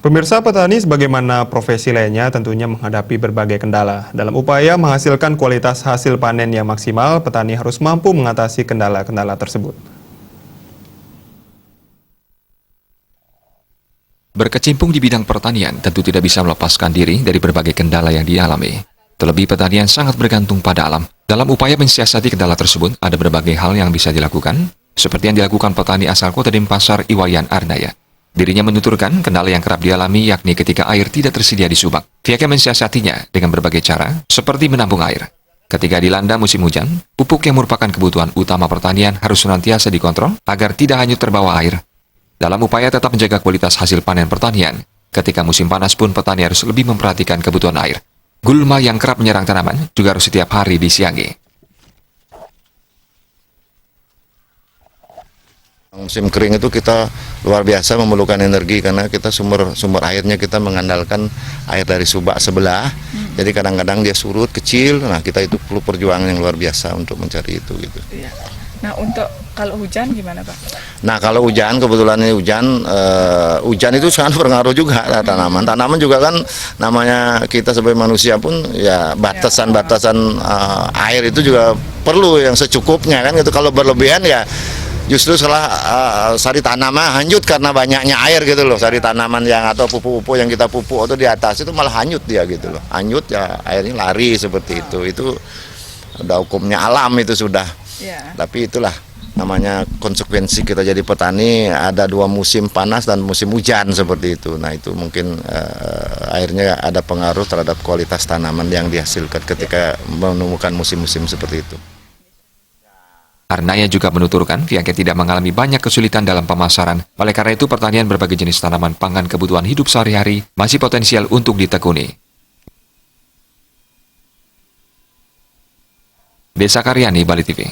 Pemirsa, petani sebagaimana profesi lainnya tentunya menghadapi berbagai kendala. Dalam upaya menghasilkan kualitas hasil panen yang maksimal, petani harus mampu mengatasi kendala-kendala tersebut. Berkecimpung di bidang pertanian tentu tidak bisa melepaskan diri dari berbagai kendala yang dialami. Terlebih pertanian sangat bergantung pada alam. Dalam upaya mensiasati kendala tersebut, ada berbagai hal yang bisa dilakukan, seperti yang dilakukan petani asal Kota Denpasar, Iwayan Arnaya. Dirinya menuturkan kendala yang kerap dialami yakni ketika air tidak tersedia di subak. Pihaknya mensiasatinya dengan berbagai cara, seperti menampung air. Ketika dilanda musim hujan, pupuk yang merupakan kebutuhan utama pertanian harus senantiasa dikontrol agar tidak hanyut terbawa air. Dalam upaya tetap menjaga kualitas hasil panen pertanian, ketika musim panas pun petani harus lebih memperhatikan kebutuhan air. Gulma yang kerap menyerang tanaman juga harus setiap hari disiangi. Musim kering itu kita luar biasa memerlukan energi karena kita sumber airnya kita mengandalkan air dari subak sebelah. Jadi kadang-kadang dia surut kecil. Nah, kita itu perlu perjuangan yang luar biasa untuk mencari itu gitu. Iya. Nah, untuk kalau hujan gimana, Pak? Nah, kalau hujan kebetulan ini hujan itu sangat berpengaruh juga lah tanaman. Tanaman juga kan namanya kita sebagai manusia pun ya batasan-batasan air itu juga perlu yang secukupnya kan gitu. Kalau berlebihan ya justru salah sari tanaman hanyut karena banyaknya air gitu loh. Sari tanaman yang atau pupuk-pupuk yang kita pupuk atau di atas itu malah hanyut dia gitu loh. Hanyut ya airnya lari seperti itu. Itu udah hukumnya alam itu sudah. Ya. Tapi itulah namanya konsekuensi kita jadi petani, ada dua musim panas dan musim hujan seperti itu. Nah itu mungkin akhirnya ada pengaruh terhadap kualitas tanaman yang dihasilkan ketika menemukan musim-musim seperti itu. Arnaya juga menuturkan pihaknya tidak mengalami banyak kesulitan dalam pemasaran. Oleh karena itu pertanian berbagai jenis tanaman pangan kebutuhan hidup sehari-hari masih potensial untuk ditekuni. Desa Karyani, Bali TV.